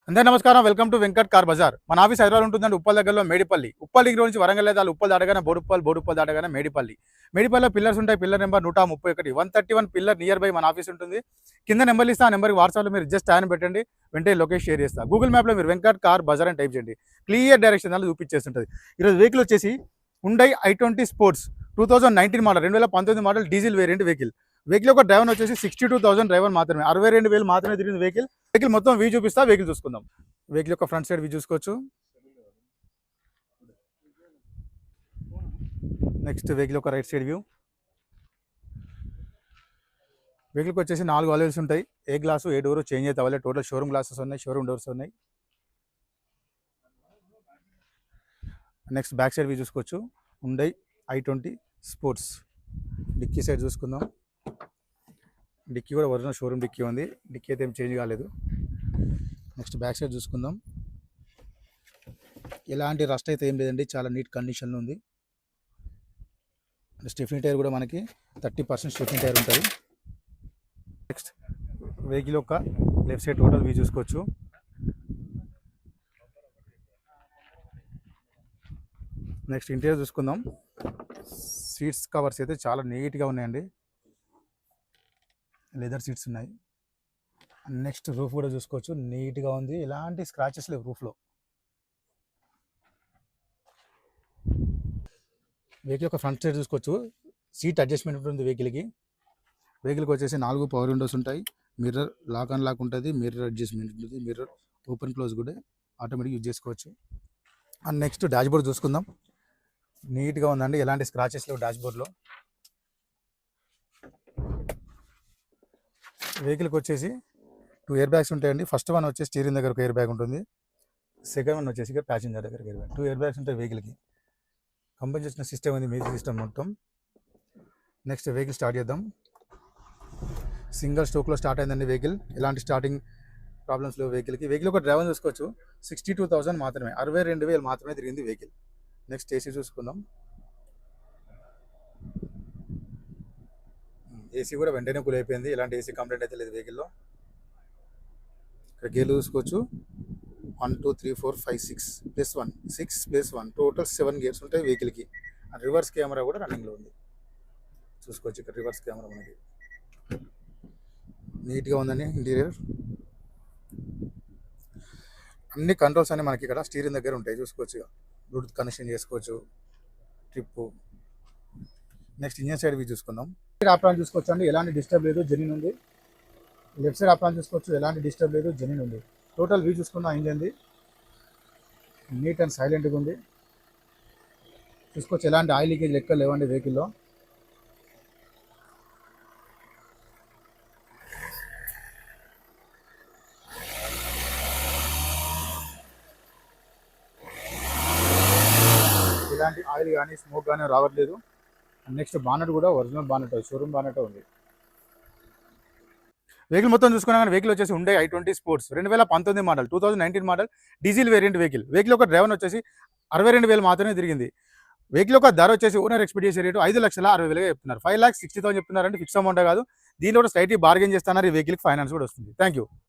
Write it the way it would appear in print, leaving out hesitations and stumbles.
అందరికీ నమస్కారం. Welcome to Venkat car bazaar. మన ఆఫీస్ హైదరాబాద్ ఉంటుందండి, ఉప్పల్ దగ్గరలో మేడిపల్లి. ఉప్పల్ దగ్గర నుంచి వరంగల్ లేదా ఉప్పల్ దాటగానే బోడుప్పల్ దాటగానే మేడిపల్లిలో పిల్లర్స్ ఉంటాయి. Pillar number 131 131 pillar near by మన ఆఫీస్ ఉంటుంది. కింద నెంబర్లు ఇస్తా, ఆ నెంబర్కి వాట్సాప్లో మీరు జస్ట్ ఆయన పెట్టండి, వెంటనే లొకేషన్ షేర్ చేస్తా. గూగుల్ మ్యాప్లో మీరు వెంకట్ కార్ బజార్ అని టైప్ చేయండి, క్లియర్ డైరెక్షన్ దాన్ని చూపించేస్తుంటుంది. ఈరోజు వెహికల్ వచ్చేసి Hyundai i20 sports 2019 model, 2019 model diesel variant vehicle ఒక డ్రైవర్ వచ్చేసి 62,000 డ్రైవర్ మాత్రమే, 62,000 మాత్రమే తిరిగింది వెహికల్ మొత్తం వ్యూ చూపిస్తా. వెహికల్ చూసుకుందాం. వెహికల్ యొక్క ఫ్రంట్ సైడ్ వ్యూ చూసుకోవచ్చు. నెక్స్ట్ వెహికల్ యొక్క రైట్ సైడ్ వ్యూ. వెహికల్కి వచ్చేసి 4 అలవెల్స్ ఉంటాయి. ఏ గ్లాసు ఏ డోర్ చేంజ్ అయితే అవ్వలేదు. టోటల్ షోరూమ్ గ్లాసెస్ ఉన్నాయి, షోరూమ్ డోర్స్ ఉన్నాయి. నెక్స్ట్ బ్యాక్ సైడ్ వ్యూ చూసుకోవచ్చు. Hyundai i20 sports. Dickey side చూసుకుందాం. డిక్కీ కూడా ఒరిజినల్ షోరూమ్ డిక్కీ ఉంది, డిక్కీ అయితే ఏం చేంజ్ కాలేదు. నెక్స్ట్ బ్యాక్ సైడ్ చూసుకుందాం. ఎలాంటి రస్ట్ అయితే ఏం లేదండి, చాలా నీట్ కండిషన్లో ఉంది. స్టెఫ్నీ టైర్ కూడా మనకి 30% స్టెఫ్నీ టైర్ ఉంటుంది. నెక్స్ట్ వెహికల్ యొక్క లెఫ్ట్ సైడ్ టోటల్ వ్యూ చూసుకోవచ్చు. నెక్స్ట్ ఇంటీరియర్ చూసుకుందాం. సీట్స్ కవర్స్ అయితే చాలా నీట్గా ఉన్నాయండి, లెదర్ సీట్స్ ఉన్నాయి. నెక్స్ట్ రూఫ్ కూడా చూసుకోవచ్చు, నీట్గా ఉంది, ఎలాంటి స్క్రాచెస్ లేవు రూఫ్లో. వెహికల్ యొక్క ఫ్రంట్ సైడ్ చూసుకోవచ్చు. సీట్ అడ్జస్ట్మెంట్ ఉంటుంది వెహికల్కి వచ్చేసి 4 పవర్ విండోస్ ఉంటాయి. మిర్రర్ లాక్ అండ్ లాక్ ఉంటుంది, మిర్రర్ అడ్జస్ట్మెంట్ ఉంటుంది, మిర్రర్ ఓపెన్ క్లోజ్ కూడా ఆటోమేటిక్ యూజ్ చేసుకోవచ్చు. అండ్ నెక్స్ట్ డాష్ బోర్డ్ చూసుకుందాం. నీట్గా ఉందండి, ఎలాంటి స్క్రాచెస్ లేవు డాష్ బోర్డ్లో. వెహికల్కి వచ్చేసి 2 ఎయిర్ బ్యాగ్స్ ఉంటాయండి. ఫస్ట్ వన్ వచ్చేసి స్టీరింగ్ దగ్గర ఒక ఎయిర్ బ్యాగ్ ఉంటుంది, సెకండ్ వన్ వచ్చేసి ప్యాసింజర్ దగ్గర ఎయిర్ బ్యాగ్. 2 ఎయిర్ బ్యాగ్స్ ఉంటాయి వెహికల్కి. కంపెనీ చేసిన సిస్టమ్ ఉంది, మ్యూజిక్ సిస్టమ్ మొత్తం. నెక్స్ట్ వెహికల్ స్టార్ట్ చేద్దాం. సింగిల్ స్ట్రోక్లో స్టార్ట్ అయిందండి వెహికల్, ఎలాంటి స్టార్టింగ్ ప్రాబ్లమ్స్ లేవు వెహికల్ ఒక డ్రైవర్ చూసుకోవచ్చు. 62,000 మాత్రమే, 62,000 మాత్రమే తిరిగింది వెహికల్. నెక్స్ట్ ఏసీ చూసుకుందాం. ఏసీ కూడా వెంటనే కూల్ అయిపోయింది, ఎలాంటి ఏసీ కంప్లైంట్ అయితే లేదు వెహికల్లో. ఇక్కడ గేర్లు చూసుకోవచ్చు. 1 2 3 4 5 6 + 1 టోటల్ 7 గేర్స్ ఉంటాయి వెహికల్కి. రివర్స్ కెమెరా కూడా రన్నింగ్లో ఉంది, చూసుకోవచ్చు. ఇక్కడ రివర్స్ కెమెరా మనకి నీట్గా ఉందండి. ఇంటీరియర్ అన్ని కంట్రోల్స్ అన్ని మనకి ఇక్కడ స్టీరింగ్ దగ్గర ఉంటాయి, చూసుకోవచ్చు. బ్లూటూత్ కనెక్షన్ చేసుకోవచ్చు, trip. Next engine side view చూసుకుందాం. ఆప్రాన్ చూసుకోవచ్చు అండి, ఎలాంటి డిస్టర్బ్ లేదు, జెన్యూన్ ఉంది. లెఫ్ట్ సైడ్ ఆప్రాన్ చూసుకోవచ్చు, ఎలాంటి డిస్టర్బ్ లేదు, జెన్యూన్ ఉంది. టోటల్ వ్యూ చూసుకుందాం. ఇంజన్ది నీట్ అండ్ సైలెంట్గా ఉంది, చూసుకోవచ్చు. ఎలాంటి ఆయిల్ లీకేజ్ లెక్కలు లేవండి వెహికల్లో. ఎలాంటి ఆయిల్ కానీ స్మోక్ కానీ రావట్లేదు. నెక్స్ట్ బానెట్ కూడా ఒరిజినల్ బానెట్, షోరూమ్ బానెట్ ఉంది. వెహికల్ మొత్తం చూసుకున్నా కానీ వెహికల్ వచ్చేసి Hyundai i20 sports 2019 model, 2019 model diesel variant vehicle ఒక డ్రైవర్ వచ్చేసి 62,000 మాత్రమే తిరిగింది. వెహికల్ యొక్క ధర వచ్చేసి ఓనర్ ఎక్స్పెక్ట్ చేసే రేటు 5,60,000 చెప్తున్నారు. 5,60,000 చెప్తున్నారంటే ఫిక్స్ అమౌంట్ కాదు, దీనిలో కూడా స్లైట్లీ బార్గెన్ చేస్తున్నారు. ఈ వెహికల్కి ఫైనాన్స్ కూడా వస్తుంది. Thank you.